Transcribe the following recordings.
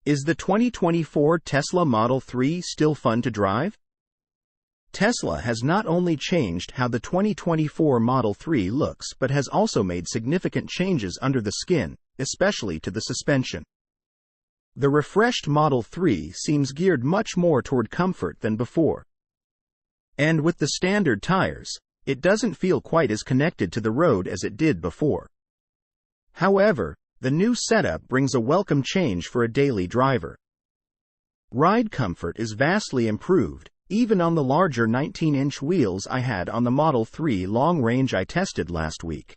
Is the 2024 Tesla Model 3 still fun to drive? Tesla has not only changed how the 2024 Model 3 looks but has also made significant changes under the skin, especially to the suspension. The refreshed Model 3 seems geared much more toward comfort than before. And with the standard tires, it doesn't feel quite as connected to the road as it did before. However, the new setup brings a welcome change for a daily driver. Ride comfort is vastly improved, even on the larger 19-inch wheels I had on the Model 3 long range I tested last week.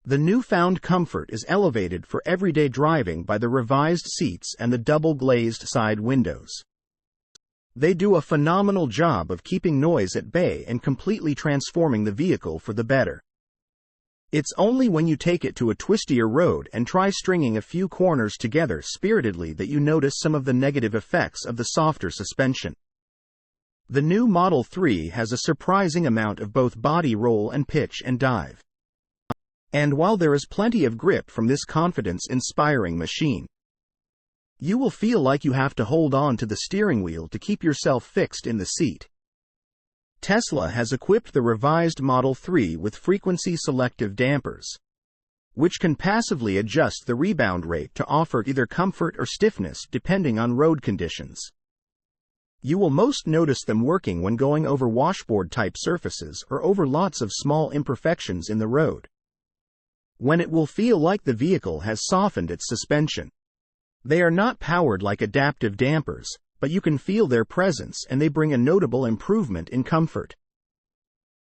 The newfound comfort is elevated for everyday driving by the revised seats and the double-glazed side windows. They do a phenomenal job of keeping noise at bay and completely transforming the vehicle for the better. It's only when you take it to a twistier road and try stringing a few corners together spiritedly that you notice some of the negative effects of the softer suspension. The new Model 3 has a surprising amount of both body roll and pitch and dive. And while there is plenty of grip from this confidence-inspiring machine, you will feel like you have to hold on to the steering wheel to keep yourself fixed in the seat. Tesla has equipped the revised Model 3 with frequency-selective dampers, which can passively adjust the rebound rate to offer either comfort or stiffness depending on road conditions. You will most notice them working when going over washboard-type surfaces or over lots of small imperfections in the road, when it will feel like the vehicle has softened its suspension. They are not powered like adaptive dampers, but you can feel their presence and they bring a notable improvement in comfort.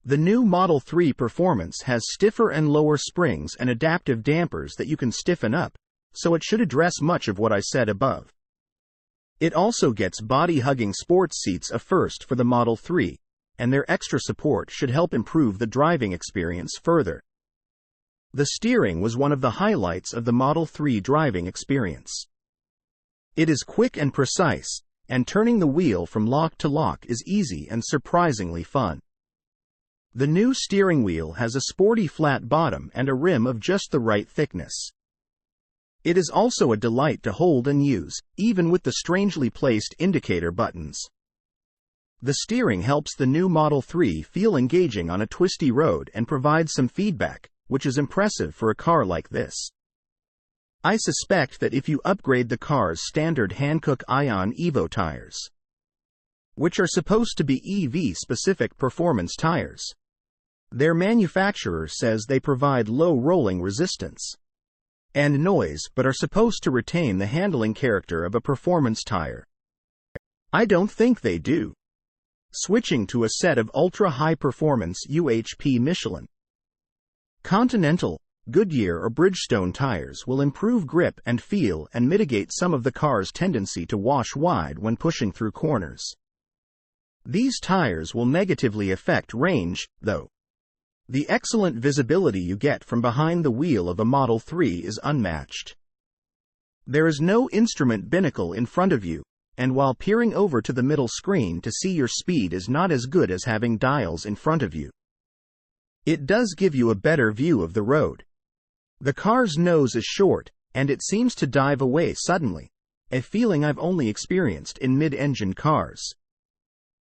The new Model 3 Performance has stiffer and lower springs and adaptive dampers that you can stiffen up, so it should address much of what I said above. It also gets body-hugging sports seats, a first for the Model 3, and their extra support should help improve the driving experience further. The steering was one of the highlights of the Model 3 driving experience. It is quick and precise, and turning the wheel from lock to lock is easy and surprisingly fun. The new steering wheel has a sporty flat bottom and a rim of just the right thickness. It is also a delight to hold and use, even with the strangely placed indicator buttons. The steering helps the new Model 3 feel engaging on a twisty road and provides some feedback, which is impressive for a car like this. I suspect that if you upgrade the car's standard Hankook Ion Evo tires, which are supposed to be EV-specific performance tires, their manufacturer says they provide low rolling resistance and noise but are supposed to retain the handling character of a performance tire. I don't think they do. Switching to a set of ultra-high-performance UHP Michelin, Continental, Goodyear or Bridgestone tires will improve grip and feel and mitigate some of the car's tendency to wash wide when pushing through corners. These tires will negatively affect range, though. The excellent visibility you get from behind the wheel of a Model 3 is unmatched. There is no instrument binnacle in front of you, and while peering over to the middle screen to see your speed is not as good as having dials in front of you, it does give you a better view of the road. The car's nose is short, and it seems to dive away suddenly, a feeling I've only experienced in mid-engine cars.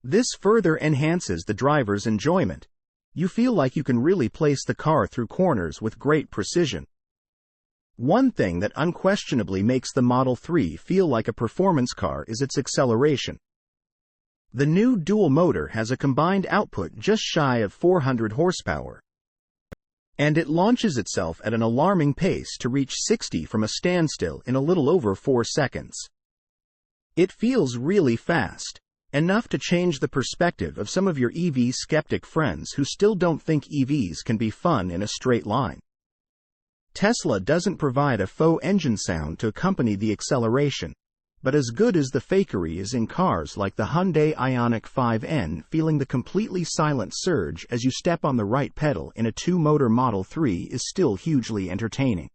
This further enhances the driver's enjoyment. You feel like you can really place the car through corners with great precision. One thing that unquestionably makes the Model 3 feel like a performance car is its acceleration. The new dual motor has a combined output just shy of 400 horsepower, and it launches itself at an alarming pace to reach 60 from a standstill in a little over 4 seconds. It feels really fast, enough to change the perspective of some of your EV skeptic friends who still don't think EVs can be fun in a straight line. Tesla doesn't provide a faux engine sound to accompany the acceleration, but as good as the fakery is in cars like the Hyundai Ioniq 5N, feeling the completely silent surge as you step on the right pedal in a two-motor Model 3 is still hugely entertaining.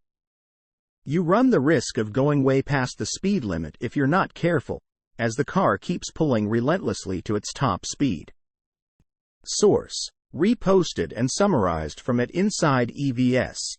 You run the risk of going way past the speed limit if you're not careful, as the car keeps pulling relentlessly to its top speed. Source: reposted and summarized from @insideevs.